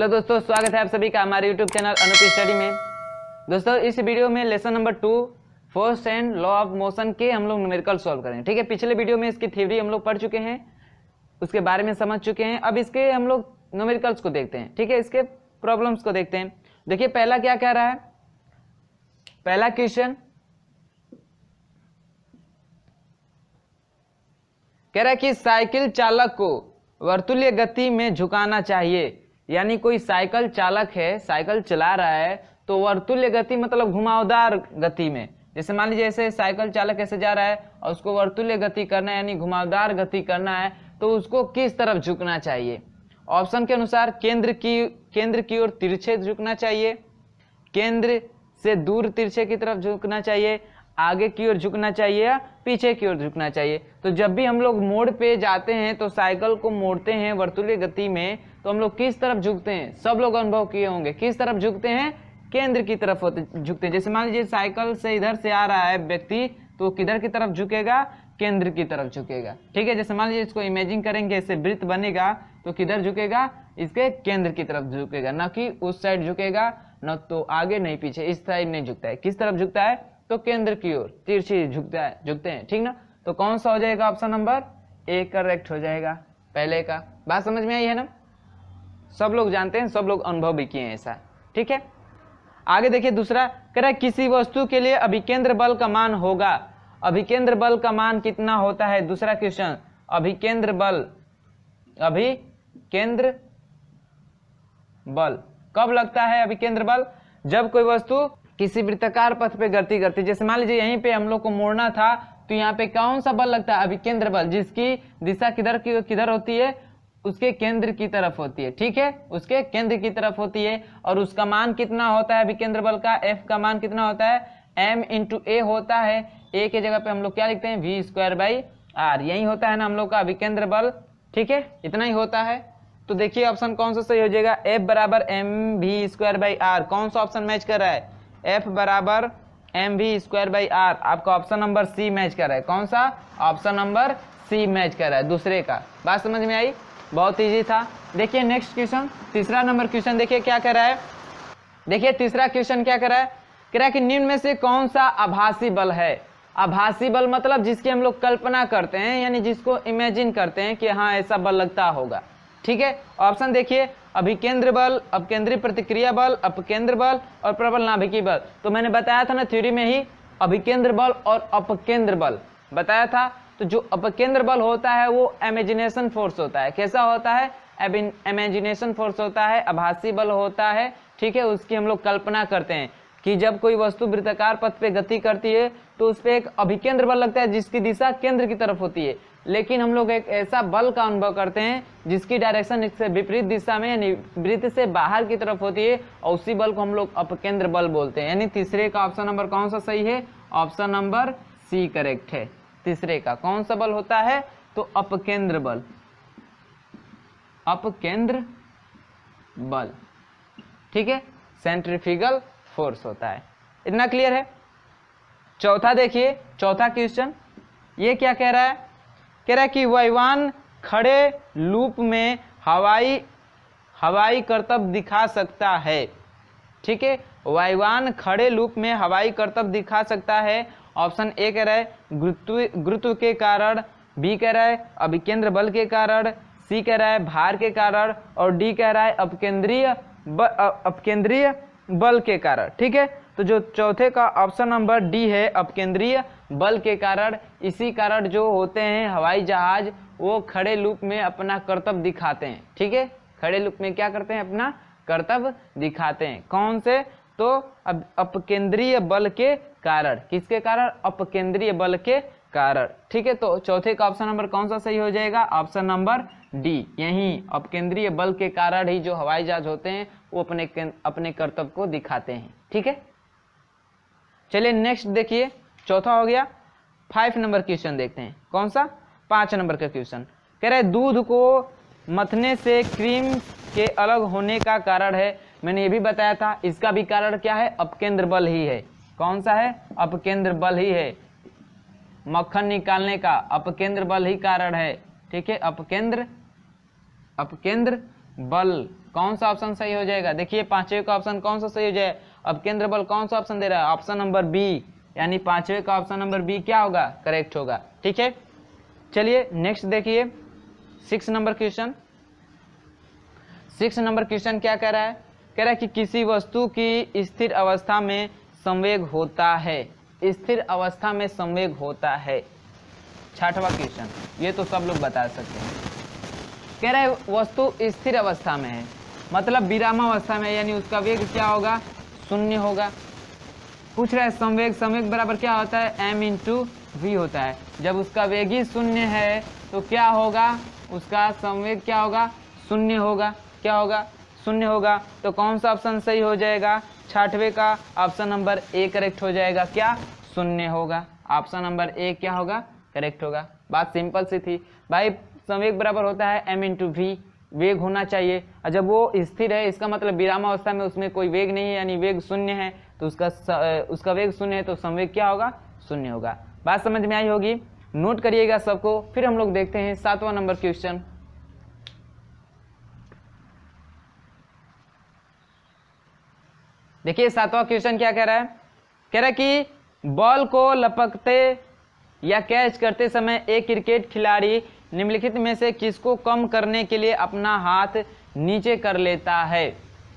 Hello दोस्तों, स्वागत है आप सभी का हमारे यूट्यूब चैनल अनुप स्टडी में। दोस्तों इस वीडियो में lesson number 2 force and law of motion के हम लोग न्यूमेरिकल सॉल्व करेंगे। ठीक है, पिछले वीडियो में इसकी थ्योरी हम लोग पढ़ चुके हैं, उसके बारे में समझ चुके हैं। अब इसके हम लोग न्यूमेरिकल्स को देखते हैं। ठीक है, इसके प्रॉब्लम्स को देखते हैं। देखिए पहला क्या कह रहा है, पहला क्वेश्चन कह रहा है कि साइकिल चालक को वर्तुलीय गति में झुकाना चाहिए। यानी कोई साइकिल चालक है, साइकिल चला रहा है तो वर्तुल्य गति मतलब घुमावदार गति में। जैसे मान लीजिए ऐसे साइकिल चालक ऐसे जा रहा है और उसको वर्तुल्य गति करना है यानी घुमावदार गति करना है, तो उसको किस तरफ झुकना चाहिए। ऑप्शन के अनुसार केंद्र की ओर तिरछे झुकना चाहिए, केंद्र से दूर तिरछे की तरफ झुकना चाहिए, आगे की ओर झुकना चाहिए या पीछे की ओर झुकना चाहिए। तो जब भी हम लोग मोड़ पे जाते हैं तो साइकिल को मोड़ते हैं वर्तुलीय गति में, तो हम लोग किस तरफ झुकते हैं, सब लोग अनुभव किए होंगे, किस तरफ झुकते हैं, केंद्र की तरफ झुकते हैं। जैसे मान लीजिए साइकिल से इधर से आ रहा है व्यक्ति, तो किधर की तरफ झुकेगा, केंद्र की तरफ झुकेगा। ठीक है, जैसे मान लीजिए इसको इमेजिन करेंगे, ऐसे वृत्त बनेगा तो किधर झुकेगा, इसके केंद्र की तरफ झुकेगा, न कि उस साइड झुकेगा, न तो आगे नहीं पीछे, इस साइड नहीं झुकता है। किस तरफ झुकता है, तो केंद्र की ओर तिरछी झुकते हैं। ठीक ना, तो कौन सा हो जाएगा, ऑप्शन नंबर ए करेक्ट हो जाएगा पहले का। बात समझ में आई है ना, सब लोग जानते हैं, सब लोग अनुभव भी किए हैं ऐसा। ठीक है, आगे देखिए दूसरा कह रहा है किसी वस्तु के लिए अभिकेंद्र बल का मान होगा। अभिकेंद्र बल का मान कितना होता है, दूसरा क्वेश्चन। अभिकेंद्र बल कब लगता है अभिकेंद्र बल, जब कोई वस्तु किसी वृत्ताकार पथ पे गति करती। जैसे मान लीजिए यहीं पे हम लोग को मोड़ना था, तो यहाँ पे कौन सा बल लगता है, अभिकेंद्र बल, जिसकी दिशा किधर होती है, उसके केंद्र की तरफ होती है। ठीक है, उसके केंद्र की तरफ होती है। और उसका मान कितना होता है अभिकेंद्र बल का, एफ का मान कितना होता है, m इंटू ए होता है। ए के जगह पे हम लोग क्या लिखते हैं, v²/r, यही होता है ना हम लोग का अभिकेंद्र बल। ठीक है, इतना ही होता है। तो देखिए ऑप्शन कौन सा सही हो जाएगा, F बराबर mv²/r। कौन सा ऑप्शन मैच कर रहा है, F बराबर mv²/r। आपका ऑप्शन नंबर सी मैच कर रहा है। कौन सा, ऑप्शन नंबर सी मैच कर रहा है दूसरे का। बात समझ में आई, बहुत इजी था। देखिए नेक्स्ट क्वेश्चन, तीसरा नंबर क्वेश्चन देखिए क्या कह रहा है। देखिए तीसरा क्वेश्चन क्या कह रहा है, कह रहा है कि निम्न में से कौन सा आभासी बल है। आभासी बल मतलब जिसकी हम लोग कल्पना करते हैं, यानी जिसको इमेजिन करते हैं कि हाँ ऐसा बल लगता होगा। ठीक है, ऑप्शन देखिए, अभिकेंद्र बल, अपकेंद्री प्रतिक्रिया बल, अपकेंद्र बल और प्रबल नाभिकीय बल। तो मैंने बताया था ना थ्योरी में ही, अभिकेंद्र बल और अपकेंद्र बल बताया था। तो जो अपकेंद्र बल होता है वो इमेजिनेशन फोर्स होता है। कैसा होता है, इमेजिनेशन फोर्स होता है, आभासी बल होता है। ठीक है, उसकी हम लोग कल्पना करते हैं कि जब कोई वस्तु वृत्ताकार पथ पे गति करती है तो उस पर एक अभिकेंद्र बल लगता है जिसकी दिशा केंद्र की तरफ होती है। लेकिन हम लोग एक ऐसा बल का अनुभव करते हैं जिसकी डायरेक्शन इससे विपरीत दिशा में यानी वृत्त से बाहर की तरफ होती है, और उसी बल को हम लोग अपकेंद्र बल बोलते हैं। यानी तीसरे का ऑप्शन नंबर कौन सा सही है, ऑप्शन नंबर सी करेक्ट है। तीसरे का कौन सा बल होता है, तो अपकेंद्र बल, अपकेंद्र बल। ठीक है, सेंट्रीफ्यूगल फोर्स होता है। इतना क्लियर है। चौथा देखिए, चौथा क्वेश्चन ये क्या कह रहा है, कह रहा है कि वायुयान खड़े लूप में हवाई करतब दिखा सकता है। ठीक है, वायुयान खड़े लूप में हवाई करतब दिखा सकता है। ऑप्शन ए कह रहा है गुरुत्व के कारण, बी कह रहा है अभिकेंद्र बल के कारण, सी कह रहा है भार के कारण, और डी कह रहा है अपकेंद्रीय बल के कारण। ठीक है, तो जो चौथे का ऑप्शन नंबर डी है, अपकेंद्रीय बल के कारण। इसी कारण जो होते हैं हवाई जहाज वो खड़े लूप में अपना करतब दिखाते हैं। ठीक है, खड़े लूप में क्या करते हैं, अपना करतब दिखाते हैं। कौन से, तो अपकेंद्रीय बल के कारण। किसके कारण, अपकेंद्रीय बल के कारण। ठीक है, तो चौथे का ऑप्शन नंबर कौन सा सही हो जाएगा, ऑप्शन नंबर डी। यही अपकेंद्रीय बल के कारण ही जो हवाई जहाज होते हैं वो अपने करतब को दिखाते हैं। ठीक है, चलिए नेक्स्ट देखिए, चौथा हो गया। 5 नंबर क्वेश्चन देखते हैं। कौन सा, 5 नंबर का क्वेश्चन कह रहा है दूध को मथने से क्रीम के अलग होने का कारण है। मैंने ये भी बताया था, इसका भी कारण क्या है, अपकेंद्र बल ही है। कौन सा है, अपकेंद्र बल ही है। मक्खन निकालने का अपकेंद्र बल ही कारण है। ठीक है, अपकेंद्र बल कौन सा ऑप्शन सही हो जाएगा? देखिए पांचवे का ऑप्शन कौन सा सही हो जाए? अब केंद्र बल कौन सा ऑप्शन दे रहा है? ऑप्शन नंबर बी, यानी पांचवे का ऑप्शन नंबर बी क्या होगा? करेक्ट होगा। ठीक है, चलिए नेक्स्ट देखिए 6 नंबर क्वेश्चन। 6 नंबर क्वेश्चन क्या कह रहा है? कह रहा है कि किसी वस्तु की स्थिर अवस्था में संवेग होता है। स्थिर अवस्था में संवेग होता है, 6वां क्वेश्चन, ये तो सब लोग बता सकते हैं। कह रहा है वस्तु स्थिर अवस्था में है, मतलब विरामावस्था में, यानी उसका वेग क्या होगा? शून्य होगा। पूछ रहा है संवेग, संवेग बराबर क्या होता है? m इंटू वी होता है। जब उसका वेग ही शून्य है तो क्या होगा? उसका संवेग क्या होगा? शून्य होगा। क्या होगा? शून्य होगा। तो कौन सा ऑप्शन सही हो जाएगा? 6वें का ऑप्शन नंबर ए करेक्ट हो जाएगा। क्या? शून्य होगा। ऑप्शन नंबर ए क्या होगा? करेक्ट होगा। बात सिंपल सी थी भाई। संवेग बराबर होता है m इंटू वी, वेग होना चाहिए, और जब वो स्थिर है इसका मतलब विरामावस्था में उसमें कोई वेग नहीं है, यानी वेग शून्य है, तो उसका वेग शून्य है तो संवेग क्या होगा? शून्य होगा। बात समझ में आई होगी, नोट करिएगा सबको। फिर हम लोग देखते हैं 7वां नंबर क्वेश्चन। देखिए 7वां क्वेश्चन क्या कह रहा है? कह रहा है कि बॉल को लपकते या कैच करते समय एक क्रिकेट खिलाड़ी निम्नलिखित में से किसको कम करने के लिए अपना हाथ नीचे कर लेता है?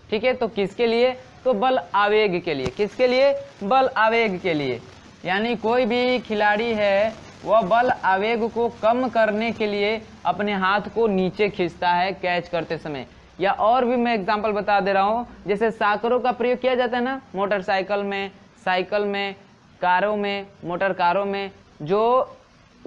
ठीक है, तो किसके लिए? तो बल आवेग के लिए। किसके लिए? बल आवेग के लिए। यानी कोई भी खिलाड़ी है वह बल आवेग को कम करने के लिए अपने हाथ को नीचे खींचता है कैच करते समय। या और भी मैं एग्जांपल बता दे रहा हूँ, जैसे साकरों का प्रयोग किया जाता है ना, मोटरसाइकिल में, साइकिल में, कारों में, मोटर कारों में जो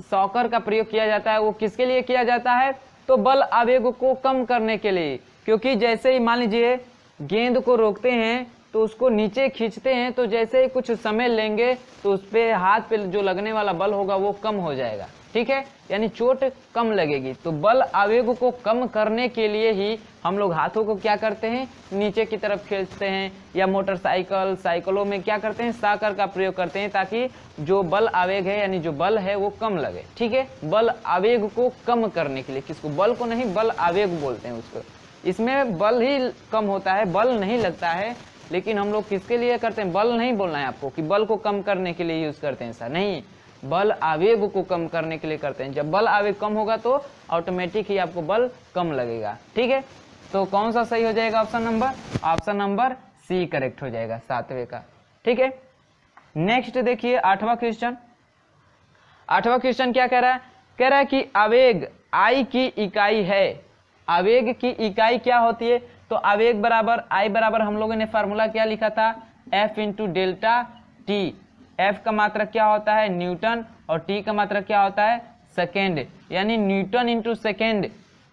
सॉकर का प्रयोग किया जाता है वो किसके लिए किया जाता है? तो बल आवेग को कम करने के लिए। क्योंकि जैसे ही मान लीजिए गेंद को रोकते हैं तो उसको नीचे खींचते हैं, तो जैसे ही कुछ समय लेंगे तो उस पे हाथ पे जो लगने वाला बल होगा वो कम हो जाएगा। ठीक है, यानी चोट कम लगेगी। तो बल आवेग को कम करने के लिए ही हम लोग हाथों को क्या करते हैं? नीचे की तरफ खींचते हैं। या मोटरसाइकिल, साइकिलों में क्या करते हैं? साकर का प्रयोग करते हैं, ताकि जो बल आवेग है यानी जो बल है वो कम लगे। ठीक है, बल आवेग को कम करने के लिए। किसको? बल को नहीं, बल आवेग बोलते हैं उसको। इसमें बल ही कम होता है, बल नहीं लगता है। लेकिन हम लोग किसके लिए करते हैं? बल नहीं बोलना है आपको कि बल को कम करने के लिए यूज करते हैं, ऐसा नहीं। बल आवेग को कम करने के लिए करते हैं। जब बल आवेग कम होगा तो ऑटोमेटिक ही आपको बल कम लगेगा। ठीक है, तो कौन सा सही हो जाएगा? Option number, option number C correct हो जाएगा 7वें का। ठीक है, नेक्स्ट देखिए 8वां क्वेश्चन। 8वां क्वेश्चन क्या कह रहा है? कह रहा है कि आवेग आई की इकाई है। आवेग की इकाई क्या होती है? तो आवेग बराबर आई बराबर हम लोगों ने फार्मूला क्या लिखा था? F into delta T. F का मात्रक क्या होता है? न्यूटन, और T का मात्रक क्या होता है? सेकेंड। यानी न्यूटन इंटू सेकेंड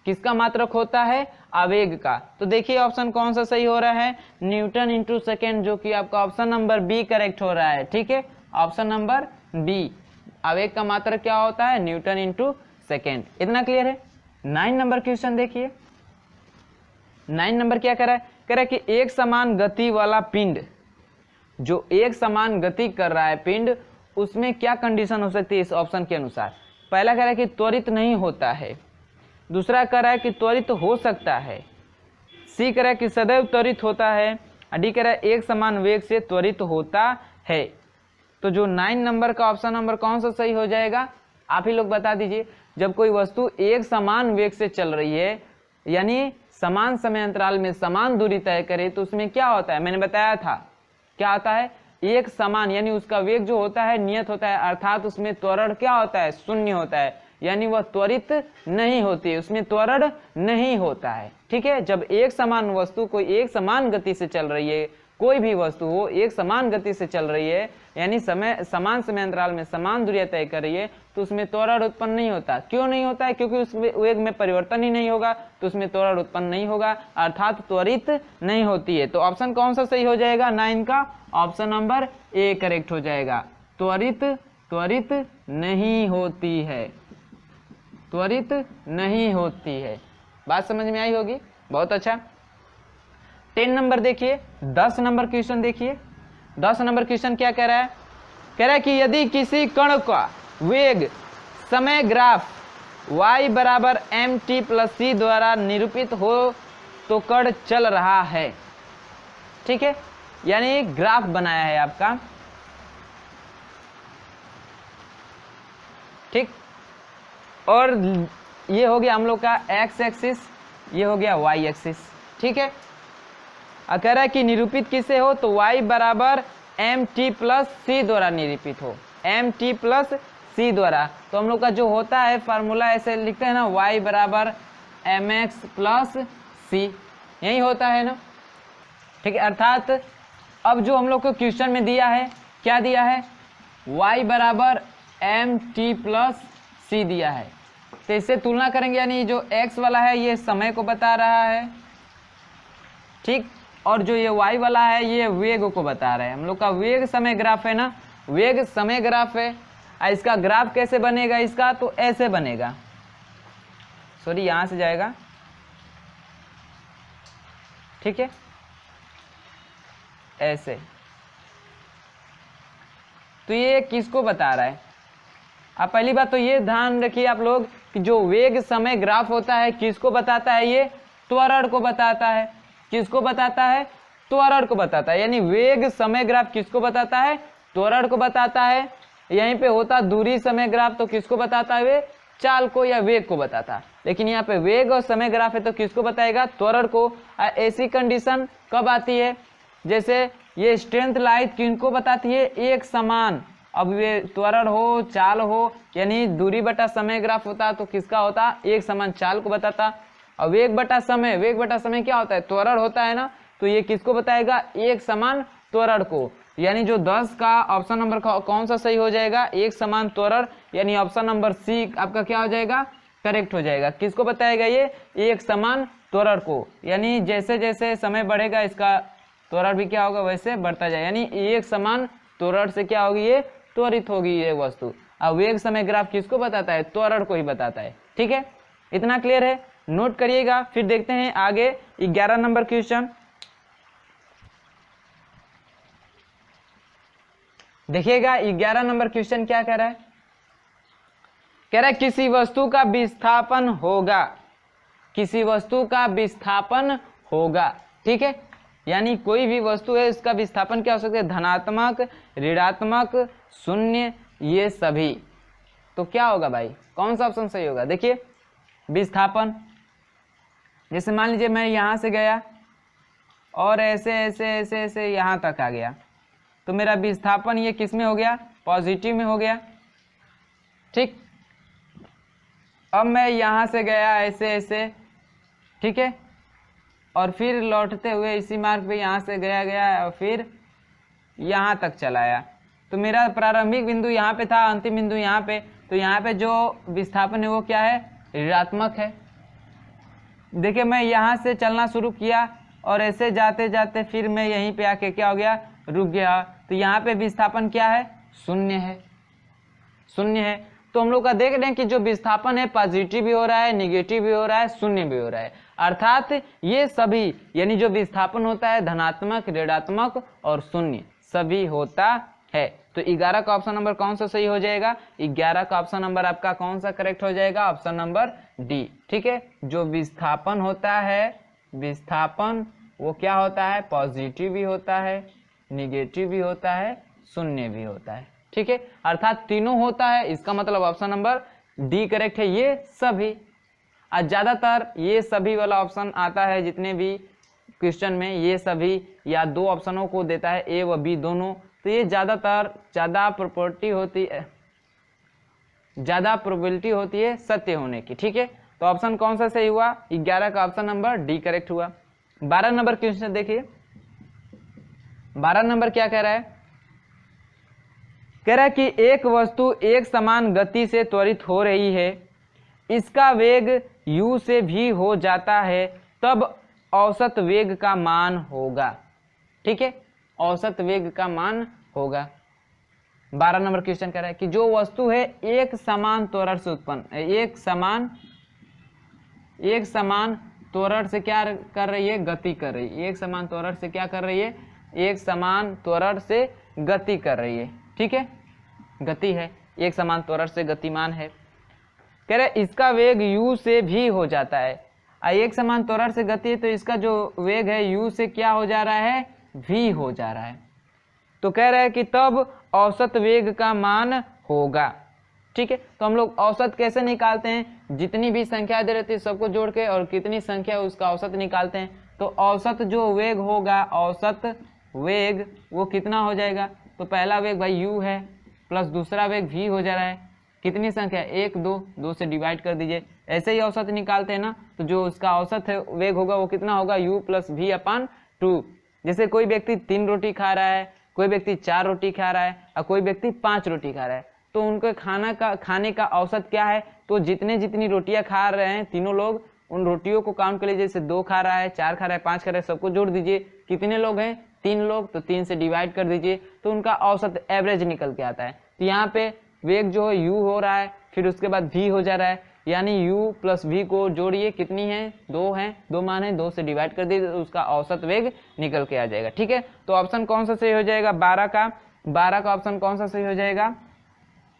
किसका मात्रक होता है? आवेग का। तो देखिए ऑप्शन कौन सा सही हो रहा है? न्यूटन इंटू सेकेंड, जो कि आपका ऑप्शन नंबर बी करेक्ट हो रहा है। ठीक है, ऑप्शन नंबर बी। आवेग का मात्रक क्या होता है? Newton into second. इतना क्लियर है? 9 नंबर क्वेश्चन देखिए। 9 नंबर क्या कह रहा है? कह रहा है कि एक समान गति वाला पिंड, जो एक समान गति कर रहा है पिंड, उसमें क्या कंडीशन हो सकती है इस ऑप्शन के अनुसार? पहला कह रहा है कि त्वरित नहीं होता है, दूसरा कह रहा है कि त्वरित हो सकता है, सी कह रहा है कि सदैव त्वरित होता है, डी कह रहा है एक समान वेग से त्वरित होता है। तो जो 9 नंबर का ऑप्शन नंबर कौन सा सही हो जाएगा? आप ही लोग बता दीजिए। जब कोई वस्तु एक समान वेग से चल रही है, यानी समान समय अंतराल में समान दूरी तय करे, तो उसमें क्या होता है? मैंने बताया था क्या आता है? एक समान, यानी उसका वेग जो होता है नियत होता है, अर्थात उसमें त्वरण क्या होता है? शून्य होता है, यानी वह त्वरित नहीं होती है, उसमें त्वरण नहीं होता है। ठीक है, जब एक समान वस्तु कोई एक समान गति से चल रही है, कोई भी वस्तु हो एक समान गति से चल रही है, यानी समान समय अंतराल में समान दूरी तय कर रही है, तो उसमें त्वरण उत्पन्न नहीं होता। क्यों नहीं होता है? क्योंकि उस वेग में परिवर्तन ही नहीं होगा, तो उसमें त्वरण उत्पन्न नहीं होगा, अर्थात त्वरित नहीं होती है। तो ऑप्शन कौन सा सही हो जाएगा? 9 का ऑप्शन नंबर ए करेक्ट हो जाएगा। त्वरित नहीं होती है, त्वरित नहीं होती है। बात समझ में आई होगी? बहुत अच्छा। 10 नंबर देखिए, 10 नंबर क्वेश्चन देखिए। 10 नंबर क्वेश्चन क्या कह रहा है? कह रहा है कि यदि किसी कण का वेग समय ग्राफ y बराबर mt प्लस c द्वारा निरूपित हो तो कण चल रहा है। ठीक है, यानी ग्राफ बनाया है आपका। ठीक, और ये हो गया हम लोग का एक्स एक्सिस, ये हो गया वाई एक्सिस। ठीक है, कह रहा है कि निरूपित किससे हो, तो y बराबर एम टी प्लस सी द्वारा निरूपित हो, एम टी प्लस सी द्वारा। तो हम लोग का जो होता है फार्मूला ऐसे लिखते हैं ना, y बराबर एम एक्स प्लस सी, यही होता है ना। ठीक है, अर्थात अब जो हम लोग को क्वेश्चन में दिया है, क्या दिया है, y बराबर एम टी प्लस सी दिया है। तो इससे तुलना करेंगे, यानी जो x वाला है ये समय को बता रहा है, ठीक, और जो ये y वाला है ये वेग को बता रहा है। हम लोग का वेग समय ग्राफ है ना, वेग समय ग्राफ है। इसका ग्राफ कैसे बनेगा इसका, तो ऐसे बनेगा, सॉरी यहां से जाएगा। ठीक है, ऐसे। तो ये किसको बता रहा है, अब पहली बात तो ये ध्यान रखिए आप लोग कि जो वेग समय ग्राफ होता है किसको बताता है, ये त्वरण को बताता है। किसको बताता है, त्वरण को बताता है। यानी वेग समय ग्राफ किसको बताता है, त्वरण को बताता है। यहीं पे होता दूरी समय ग्राफ, तो किसको बताता है, वे चाल को या वेग को बताता है। लेकिन यहाँ पे वेग और समय ग्राफ है तो किसको बताएगा, त्वरण को। ऐसी कंडीशन कब आती है, जैसे ये स्ट्रेंथ लाइट किनको बताती है, एक समान। अब ये त्वरण हो चाल हो, यानी दूरी बटा समय ग्राफ होता तो किसका होता, एक समान चाल को बताता। और वेग बटा समय, वेग बटा समय क्या होता है, त्वरण होता है ना, तो ये किसको बताएगा, एक समान त्वरण को। यानी जो 10 का ऑप्शन नंबर कौन सा सही हो जाएगा, एक समान त्वरण, यानी ऑप्शन नंबर सी आपका क्या हो जाएगा, करेक्ट हो जाएगा। किसको बताएगा, ये एक समान त्वरण को। यानी जैसे जैसे समय बढ़ेगा इसका त्वरण भी क्या होगा, वैसे बढ़ता जाए। यानी एक समान त्वरण से क्या होगी, ये त्वरित होगी ये वस्तु। अब वेग समय ग्राफ किसको बताता है, त्वरण को ही बताता है। ठीक है, इतना क्लियर है, नोट करिएगा। फिर देखते हैं आगे 11 नंबर क्वेश्चन। देखिएगा 11 नंबर क्वेश्चन क्या कह रहा है, कह रहा है किसी वस्तु का विस्थापन होगा, किसी वस्तु का विस्थापन होगा। ठीक है, यानी कोई भी वस्तु है इसका विस्थापन क्या हो सकता है, धनात्मक, ऋणात्मक, शून्य, ये सभी। तो क्या होगा भाई, कौन सा ऑप्शन सही होगा। देखिए विस्थापन, जैसे मान लीजिए मैं यहाँ से गया और ऐसे ऐसे ऐसे ऐसे यहाँ तक आ गया, तो मेरा विस्थापन ये किस में हो गया, पॉजिटिव में हो गया। ठीक, अब मैं यहाँ से गया ऐसे ऐसे, ठीक है, और फिर लौटते हुए इसी मार्ग पे यहाँ से गया और फिर यहाँ तक चला आया। तो मेरा प्रारंभिक बिंदु यहाँ पे था, अंतिम बिंदु यहाँ पे, तो यहाँ पे जो विस्थापन है वो क्या है, ऋणात्मक है। देखिए मैं यहाँ से चलना शुरू किया और ऐसे जाते जाते फिर मैं यहीं पे आके क्या हो गया, रुक गया। तो यहाँ पे विस्थापन क्या है, शून्य है, शून्य है। तो हम लोग का देख रहे हैं कि जो विस्थापन है पॉजिटिव भी हो रहा है, निगेटिव भी हो रहा है, शून्य भी हो रहा है। अर्थात ये सभी, यानी जो विस्थापन होता है धनात्मक, ऋणात्मक और शून्य सभी होता है। तो 11 का ऑप्शन नंबर कौन सा सही हो जाएगा, 11 का ऑप्शन नंबर आपका कौन सा करेक्ट हो जाएगा, ऑप्शन नंबर डी। ठीक है, जो विस्थापन होता है, विस्थापन वो क्या होता है, पॉजिटिव भी होता है, निगेटिव भी होता है, शून्य भी होता है। ठीक है, अर्थात तीनों होता है, इसका मतलब ऑप्शन नंबर डी करेक्ट है, ये सभी। आज ज्यादातर ये सभी वाला ऑप्शन आता है जितने भी क्वेश्चन में, ये सभी या दो ऑप्शनों को देता है, ए व बी दोनों। तो ये ज्यादातर ज्यादा प्रॉपर्टी होती है, ज्यादा प्रोबेबिलिटी होती है सत्य होने की। ठीक है, तो ऑप्शन कौन सा सही हुआ, 11 का ऑप्शन नंबर डी करेक्ट हुआ। 12 नंबर क्वेश्चन देखिए, 12 नंबर क्या कह रहा है, कह रहा है कि एक वस्तु एक समान गति से त्वरित हो रही है, इसका वेग u से भी हो जाता है, तब औसत वेग का मान होगा। ठीक है, औसत वेग का मान होगा। 12 नंबर क्वेश्चन कह रहा है कि जो वस्तु है एक समान त्वरण से उत्पन्न, एक समान त्वरण से क्या कर रही है, गति कर रही है। एक समान त्वरण से क्या कर रही है, एक समान त्वरण से गति कर रही है। ठीक है, गति है, एक समान त्वरण से गतिमान है। कह रहे इसका वेग u से भी हो जाता है। एक समान त्वरण से गति है तो इसका जो वेग है u से क्या हो जा रहा है, v हो जा रहा है। तो कह रहा है कि तब औसत वेग का मान होगा। ठीक है, तो हम लोग औसत कैसे निकालते हैं, जितनी भी संख्या दे रहती है सबको जोड़ के और कितनी संख्या है उसका औसत निकालते हैं। तो औसत जो वेग होगा, औसत वेग वो कितना हो जाएगा, तो पहला वेग भाई u है प्लस दूसरा वेग v हो जा रहा है, कितनी संख्या 1 2 से डिवाइड कर दीजिए। ऐसे ही औसत निकालते हैं ना, तो जो उसका औसत है वेग होगा वो कितना होगा, u प्लस v अपान 2। जैसे कोई व्यक्ति 3 रोटी खा रहा है, कोई व्यक्ति 4 रोटी खा रहा है और कोई व्यक्ति 5 रोटी खा रहा है, तो उनके खाने का औसत क्या है, तो जितनी रोटियां खा रहे हैं तीनों लोग, उन रोटियों को काउंट कर लीजिए। जैसे 2 खा रहा है, 4 खा रहा है, 5 खा रहा है, सबको जोड़ दीजिए। कितने लोग हैं, 3 लोग, तो 3 से डिवाइड कर दीजिए, तो उनका औसत एवरेज निकल के आता है। तो यहाँ पे वेग जो है u हो रहा है, फिर उसके बाद v हो जा रहा है, यानी u प्लस v को जोड़िए, कितनी है, 2 है, 2 मान है, 2 से डिवाइड कर दीजिए, तो उसका औसत वेग निकल के आ जाएगा। ठीक है, तो ऑप्शन कौन सा सही हो जाएगा, 12 का ऑप्शन कौन सा सही हो जाएगा,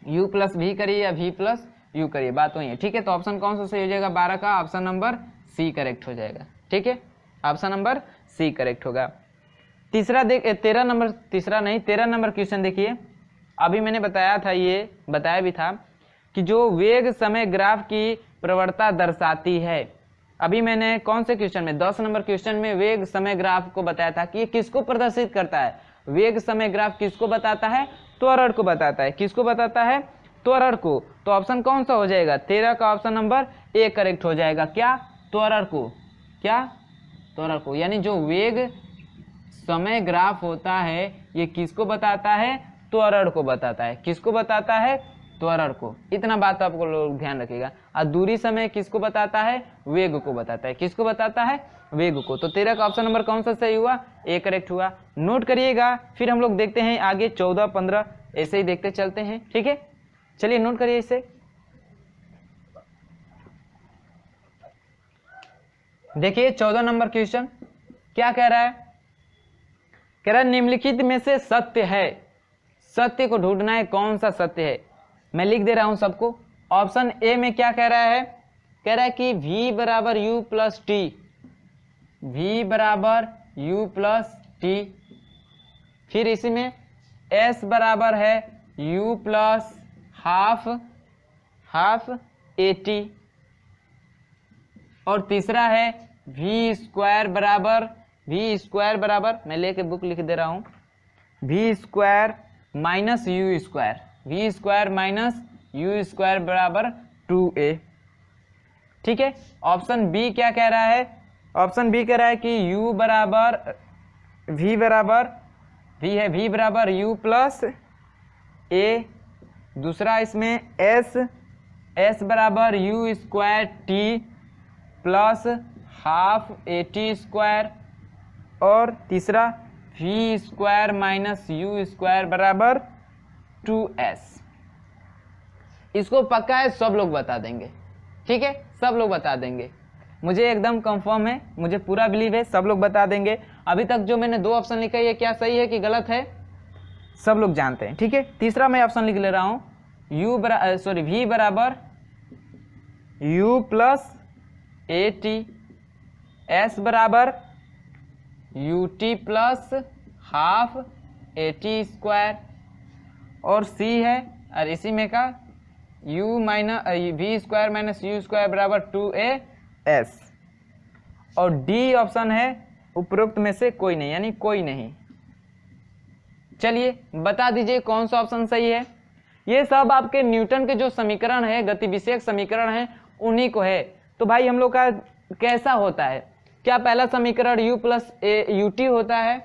u प्लस v करिए या v प्लस u करिए, बात वही है। ठीक है, तो ऑप्शन कौन सा सही हो जाएगा, 12 का ऑप्शन नंबर सी करेक्ट हो जाएगा। ठीक है, ऑप्शन नंबर सी करेक्ट होगा। तीसरा 13 नंबर क्वेश्चन देखिए। अभी मैंने बताया भी था कि जो वेग समय ग्राफ की प्रवणता दर्शाती है। अभी मैंने कौन से क्वेश्चन में, 10 नंबर क्वेश्चन में वेग समय ग्राफ को बताया था कि ये किसको प्रदर्शित करता है। वेग समय ग्राफ किसको बताता है, त्वरण को बताता है। किसको बताता है, त्वरण को। तो ऑप्शन कौन सा हो जाएगा, 13 का ऑप्शन नंबर ए करेक्ट हो जाएगा। क्या, त्वरण को, क्या, त्वरण को, यानी जो वेग समय ग्राफ होता है ये किसको बताता है, त्वरण को बताता है। किसको बताता है, त्वरण को। इतना बात आपको लोग ध्यान रखिएगा। और दूरी समय किसको बताता है, वेग को बताता है। किसको बताता है, वेग को। तो 13 का ऑप्शन नंबर कौन सा सही हुआ, ए करेक्ट हुआ। नोट करिएगा, फिर हम लोग देखते हैं आगे 14 15 ऐसे ही देखते चलते हैं। ठीक है, चलिए नोट करिए इसे। देखिए 14 नंबर क्वेश्चन क्या कह रहा है, कह रहा है निम्नलिखित में से सत्य है, सत्य को ढूंढना है, कौन सा सत्य है। मैं लिख दे रहा हूं सबको। ऑप्शन ए में क्या कह रहा है, कह रहा है कि v बराबर u प्लस टी, v बराबर u प्लस टी। फिर इसी में s बराबर है u plus half A T. और तीसरा है v स्क्वायर बराबर, मैं लेके बुक लिख दे रहा हूं, v square minus you square, v square minus you square बराबर 2a। ठीक है, ऑप्शन बी क्या कह रहा है, ऑप्शन बी कह रहा है कि u बराबर v बराबर u प्लस a। दूसरा इसमें s बराबर u square T plus half A T square. और तीसरा v square minus you square बराबर 2s। इसको पक्का है सब लोग बता देंगे। ठीक है, सब लोग बता देंगे, मुझे एकदम कंफर्म है, मुझे पूरा बिलीव है, सब लोग बता देंगे। अभी तक जो मैंने 2 ऑप्शन लिखा है ये क्या सही है कि गलत है, सब लोग जानते हैं। ठीक है, तीसरा मैं ऑप्शन लिख ले रहा हूं, v बराबर u plus A T, s बराबर U T plus half A T square. और c है, और इसी में का u minus v square minus you square बराबर 2as। और डी ऑप्शन है उपरोक्त में से कोई नहीं, यानी कोई नहीं। चलिए बता दीजिए कौन सा ऑप्शन सही है। ये सब आपके न्यूटन के जो समीकरण है, गति विषयक समीकरण है, उन्हीं को है। तो भाई हम लोग का कैसा होता है, क्या पहला समीकरण u प्लस यू टी होता है,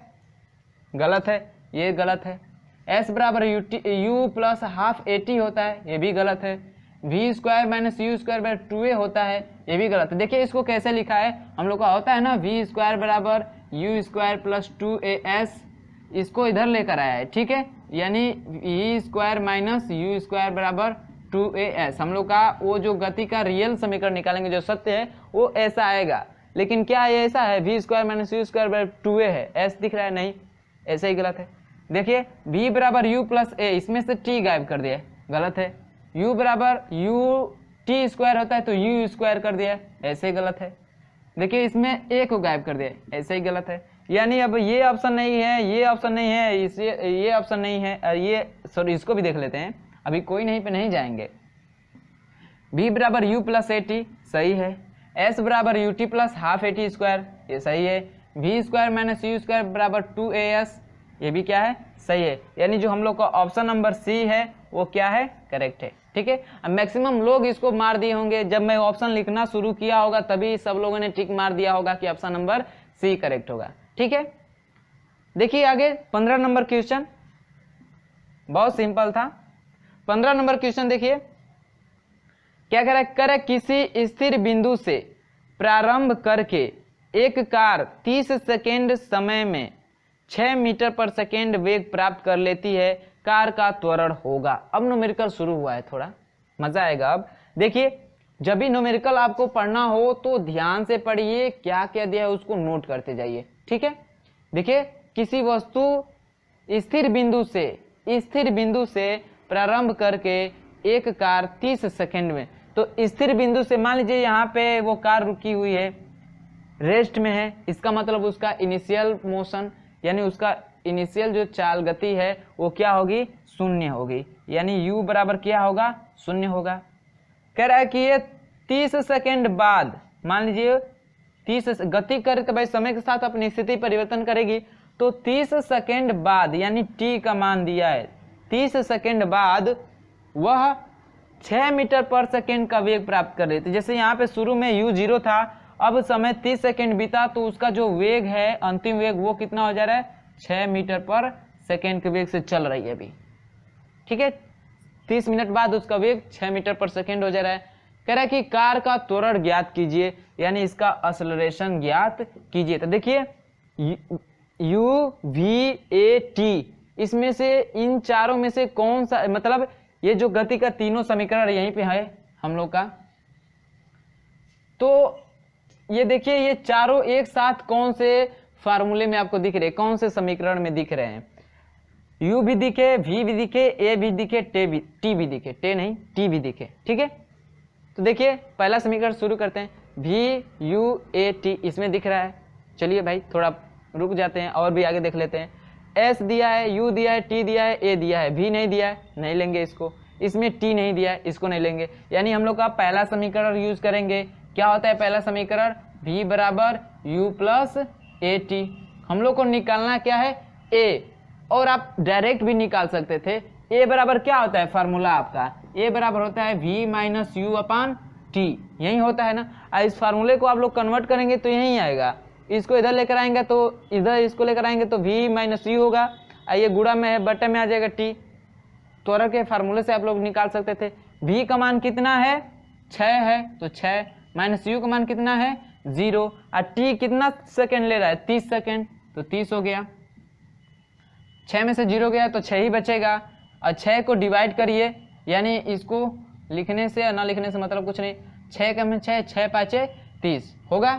गलत है, ये गलत है। s बराबर u plus half A T होता है, ये भी गलत है। v square minus you square बराबर 2a होता है, ये भी गलत है। देखिए इसको कैसे लिखा है, हम लोग का होता है ना v स्क्वायर बराबर यू स्क्वायर प्लस 2as, इसको इधर लेकर आया है। ठीक है, यानी v square minus you square बराबर 2as। हम लोग का वो जो गति का रियल समीकरण निकालेंगे, जो सत्य है, वो ऐसा आएगा। लेकिन क्या ये ऐसा है, v square minus you square बराबर 2a है, s दिख रहा है, नहीं, ऐसे ही गलत है। देखिए v बराबर u प्लस a, इसमें से t गायब कर दिया, गलत है। u बराबर u टी स्क्वायर होता है तो u स्क्वायर कर दिया, ऐसे ही गलत है। देखिए इसमें ए को गायब कर दिया, ऐसे ही गलत है। यानी अब ये ऑप्शन नहीं है, ये ऑप्शन नहीं है, इसे ये ऑप्शन नहीं है, और ये सॉरी इसको भी देख लेते हैं, अभी कोई नहीं पे नहीं जाएंगे। b बराबर u प्लस ए टी सही है, s बराबर U T plus half A T square ये सही है, v square minus you square बराबर 2as ये भी क्या है सही है। यानी जो हम लोग का ऑप्शन नंबर सी है वो क्या है करेक्ट है। ठीक है, अब मैक्सिमम लोग इसको मार दिए होंगे, जब मैं ऑप्शन लिखना शुरू किया होगा तभी सब लोगों ने टिक मार दिया होगा कि ऑप्शन नंबर सी करेक्ट होगा। ठीक है, देखिए आगे 15 नंबर क्वेश्चन, बहुत सिंपल था। 15 नंबर क्वेश्चन देखिए क्या करे, किसी स्थिर बिंदु से प्रारंभ करके एक कार 30 सेकेंड समय में 6 मीटर पर सेकेंड वेग प्राप्त कर लेती है, कार का त्वरण होगा। अब न्यूमेरिकल शुरू हुआ है, थोड़ा मजा आएगा। अब देखिए जब भी न्यूमेरिकल आपको पढ़ना हो तो ध्यान से पढ़िए, क्या क्या दिया है उसको नोट करते जाइए। ठीक है, देखिए किसी वस्तु स्थिर बिंदु से प्रारंभ करके एक कार 30 सेकेंड में, तो स्थिर बिंदु से मान लीजिए यहाँ पे वो कार रुकी हुई है, रेस्ट में है, इसका मतलब उसका इनिशियल मोशन यानी उसका इनिशियल जो चाल गति है वो क्या होगी शून्य होगी, यानी u बराबर क्या होगा शून्य होगा। कह रहा है कि ये 30 सेकेंड बाद, मान लीजिए 30 गति करे तो भाई समय के साथ अपनी स्थिति परिवर्तन करेगी, तो 30 सेकेंड बाद यानी t का मान दिया है, 30 सेकेंड बाद वह 6 मीटर पर सेकेंड का वेग प्राप्त कर लेती। जैसे यहाँ पे शुरू में u 0 था, अब समय 30 सेकेंड बीता तो उसका जो वेग है अंतिम वेग वो कितना हो जा रहा है 6 मीटर पर सेकेंड के वेग से चल रही है अभी। ठीक है, 30 मिनट बाद उसका वेग 6 मीटर पर सेकेंड हो जा रहा है। कह रहा है कि कार का त्वरण ज्ञात कीजिए, यानी इसका एक्सेलरेशन ज्ञात कीजिए। तो देखिए u v a t, इसमें से इन चारों में से कौन सा, मतलब ये जो गति का तीनों समीकरण यहीं पे है हम लोग का, तो ये देखिए ये चारों एक साथ कौन से फार्मूले में आपको दिख रहे हैं, कौन से समीकरण में दिख रहे हैं। u भी दिखे, v भी दिखे, a भी दिखे, t भी दिखे, टे नहीं t भी दिखे। ठीक है, तो देखिए पहला समीकरण शुरू करते हैं, v u a t इसमें दिख रहा है। चलिए भाई थोड़ा रुक जाते हैं और भी आगे देख लेते हैं। s दिया है, u दिया है, t दिया है, a दिया है, v नहीं दिया है, नहीं लेंगे इसको। इसमें t नहीं दिया है, इसको नहीं लेंगे। यानी हम लोग का पहला समीकरण यूज करेंगे। क्या होता है पहला समीकरण, v बराबर u प्लस ए टी। हम लोग को निकालना क्या है a, और आप डायरेक्ट भी निकाल सकते थे। a बराबर क्या होता है फार्मूला आपका, a बराबर होता है v minus you upon T, यही होता है ना। इस फार्मूले को आप लोग कन्वर्ट करेंगे तो यही आएगा, इसको इधर लेकर आएंगे तो इधर, इसको लेकर आएंगे तो v माइनस यू होगा, ये गुणा में है बटे में आ जाएगा t। त्वरण के फार्मूले से आप लोग निकाल सकते थे। v का मान कितना है 6 है, तो 6 माइनस यू का मान कितना है 0, और t कितना सेकेंड ले रहा है 30 सेकेंड, तो 30 हो गया। 6 में से 0 गया तो 6 ही बचेगा, और 6 को डिवाइड करिए, यानी इसको लिखने से या ना लिखने से मतलब कुछ नहीं। 6 का में 6, 6 5 30 होगा।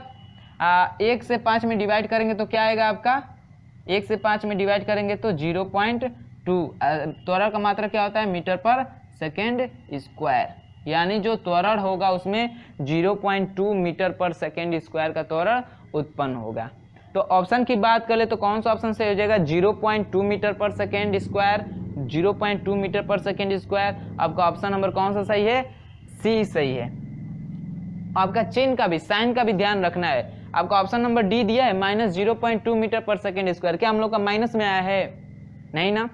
1 से 5 में डिवाइड करेंगे तो क्या आएगा आपका, 1 से 5 में डिवाइड करेंगे तो 0.2। त्वरण का मात्रा क्या होता है मीटर पर सेकेंड स्क्वायर, यानी जो त्वरण होगा उसमें 0.2 मीटर पर सेकेंड स्क्वायर का त्वरण उत्पन्न होगा। तो ऑप्शन की बात करें तो कौन सा ऑप्शन सही हो जाएगा, 0.2 मीटर पर सेकेंड स्क्वायर, 0.2 मीटर पर सेकेंड स्क्वायर। आपका ऑप्शन नंबर कौन सा सही है, सी सही है। आपका चिन्ह का भी, साइन का भी ध्यान रखना है। आपका ऑप्शन नंबर डी दिया है माइनस 0.2 मीटर पर सेकेंड स्क्वायर, क्या हम लोग का माइनस में आया है, नहीं ना,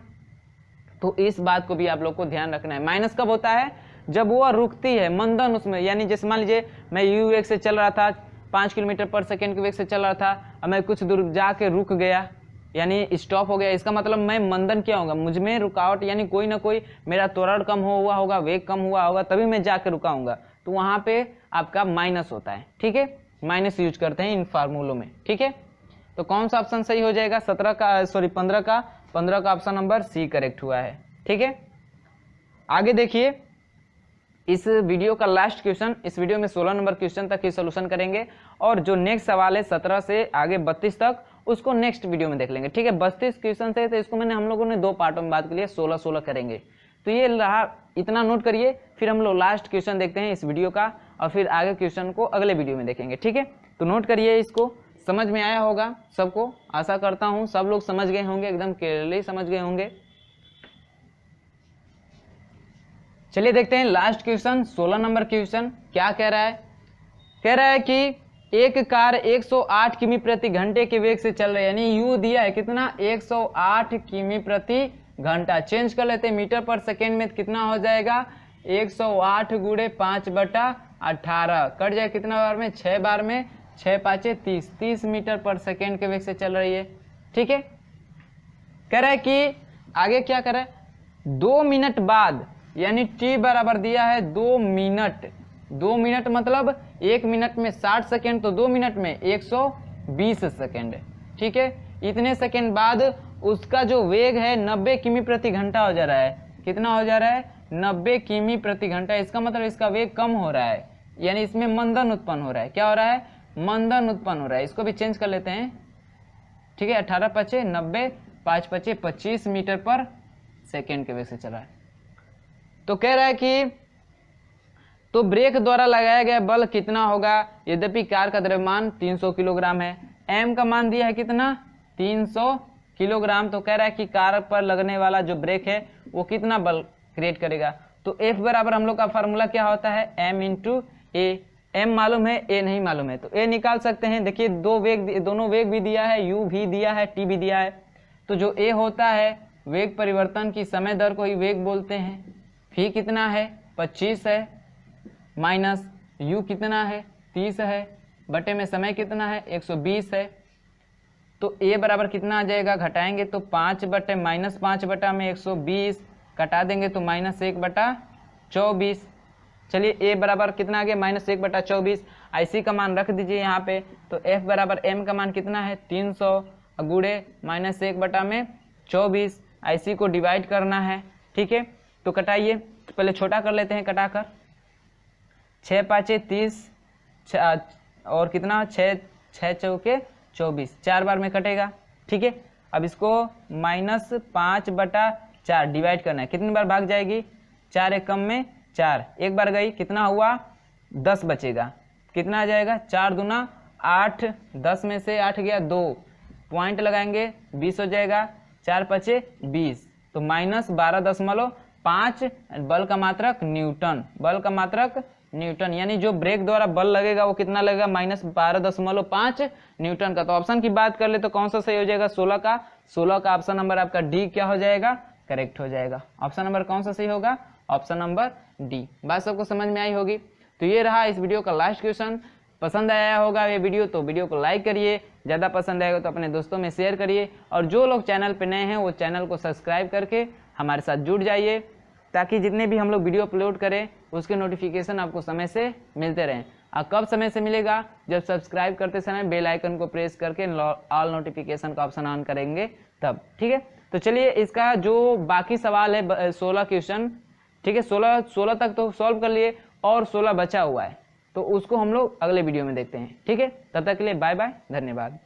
तो इस बात को भी आप लोग को ध्यान रखना है। माइनस कब होता है, जब वो रुकती है मंदन उसमें, यानी जैसे मान लीजिए मैं यू वेग से चल रहा था, 5 किलोमीटर पर सेकेंड के वेग से चल रहा था, और मैं कुछ दूर जाके रुक गया, यानी स्टॉप हो गया, इसका मतलब मैं मंदन क्या होगा, मुझ में रुकावट, यानी कोई ना कोई मेरा त्वरण कम हुआ होगा, वेग कम हुआ होगा, तभी मैं जाके रुकाऊंगा, तो वहाँ पे आपका माइनस होता है। ठीक है, माइनस यूज करते हैं इन फार्मूलों में। ठीक है, तो कौन सा ऑप्शन सही हो जाएगा, 15 का ऑप्शन नंबर सी करेक्ट हुआ है। ठीक है, आगे देखिए इस वीडियो का लास्ट क्वेश्चन, इस वीडियो में 16 नंबर क्वेश्चन तक ही सोल्यूशन करेंगे, और जो नेक्स्ट सवाल है 17 से आगे 32 तक उसको नेक्स्ट वीडियो में देख लेंगे। ठीक है, 32 क्वेश्चन है तो इसको हम लोगों ने 2 पार्टों में बात के लिए 16 करेंगे। तो ये रहा, इतना नोट करिए, फिर हम लोग लास्ट क्वेश्चन देखते हैं इस वीडियो का, और फिर आगे क्वेश्चन को अगले वीडियो में देखेंगे। ठीक है, तो नोट करिए, इसको समझ में आया होगा सबको, आशा करता हूँ सब लोग समझ गए होंगे, एकदम क्लियरली समझ गए होंगे। चलिए देखते हैं लास्ट क्वेश्चन, 16 नंबर क्वेश्चन क्या कह रहा है। कह रहा है कि एक कार 108 किमी प्रति घंटे के वेग से चल रही है, यानी यू दिया है कितना 108 किमी प्रति घंटा। चेंज कर लेते हैं मीटर पर सेकेंड में, कितना हो जाएगा 108 गुणे 5/18, कट जाए कितना बार में 6 बार में, 6 5 30 मीटर पर सेकेंड के वेग से चल रही है। ठीक है, कह रहा है कि आगे क्या कर रहा है 2 मिनट बाद, यानी t बराबर दिया है 2 मिनट, 2 मिनट मतलब 1 मिनट में 60 सेकेंड, तो 2 मिनट में 120 सेकेंड। ठीक है, इतने सेकेंड बाद उसका जो वेग है 90 किमी प्रति घंटा हो जा रहा है। कितना हो जा रहा है 90 किमी प्रति घंटा। इसका मतलब इसका वेग कम हो रहा है, यानी इसमें मंदन उत्पन्न हो रहा है। क्या हो रहा है, मंदन उत्पन्न हो रहा है। इसको भी चेंज कर लेते हैं। ठीक है, 18 5 90, 5 5 25 मीटर पर सेकेंड के वेग से चल रहा है। तो कह रहा है कि तो ब्रेक द्वारा लगाया गया बल कितना होगा, यद्यपि कार का द्रव्यमान 300 किलोग्राम है। एम का मान दिया है कितना 300 किलोग्राम। तो कह रहा है कि कार पर लगने वाला जो ब्रेक है वो कितना बल क्रिएट करेगा। तो F बराबर हम लोग का फार्मूला क्या होता है m इंटू ए। m मालूम है, a नहीं मालूम है, तो a निकाल सकते हैं। देखिए दोनों वेग भी दिया है, u भी दिया है, t भी दिया है। तो जो a होता है वेग परिवर्तन की समय दर को ही वेग बोलते हैं। फी कितना है 25 है, माइनस u कितना है 30 है, बटे में समय कितना है 120 है। तो a बराबर कितना आ जाएगा, घटाएंगे तो 5 बटे -5 बटा में 120, कटा देंगे तो -1/24। चलिए a बराबर कितना आ गया -1/24। IC का मान रख दीजिए यहाँ पे। तो F बराबर m का मान कितना है 300 गुणे -1/24। IC को डिवाइड करना है। ठीक है, तो कटाइए, तो पहले छोटा कर लेते हैं कटाकर। 6 5 30 और कितना 6 चौके 24, 4 बार में कटेगा। ठीक है, अब इसको -5/4 डिवाइड करना है। कितनी बार भाग जाएगी 4 एक कम में 4, एक बार गई, कितना हुआ 10 बचेगा। कितना आ जाएगा 4 दूना 8, 10 में से 8 गया 2, पॉइंट लगाएंगे 20 हो जाएगा, 4 5 20, तो -12.5 बल का मात्रक न्यूटन, बल का मात्रक न्यूटन। यानी जो ब्रेक द्वारा बल लगेगा वो कितना लगेगा -12.5 न्यूटन का। तो ऑप्शन की बात कर ले तो कौन सा सही हो जाएगा 16 का ऑप्शन नंबर आपका डी क्या हो जाएगा, करेक्ट हो जाएगा। ऑप्शन नंबर कौन सा सही होगा, ऑप्शन नंबर डी। बात सबको समझ में आई होगी। तो ये रहा इस वीडियो का लास्ट क्वेश्चन। पसंद आया होगा ये वीडियो तो वीडियो को लाइक करिए, ज़्यादा पसंद आएगा तो अपने दोस्तों में शेयर करिए, और जो लोग चैनल पे नए हैं वो चैनल को सब्सक्राइब करके हमारे साथ जुड़ जाइए, ताकि जितने भी हम लोग वीडियो अपलोड करें उसके नोटिफिकेशन आपको समय से मिलते रहें। और कब समय से मिलेगा, जब सब्सक्राइब करते समय बेल आइकन को प्रेस करके ऑल नोटिफिकेशन का ऑप्शन ऑन करेंगे तब। ठीक है, तो चलिए इसका जो बाकी सवाल है 16 क्वेश्चन, ठीक है 16 तक तो सॉल्व कर लिए, और 16 बचा हुआ है, तो उसको हम लोग अगले वीडियो में देखते हैं। ठीक है, तब तक के लिए बाय बाय, धन्यवाद।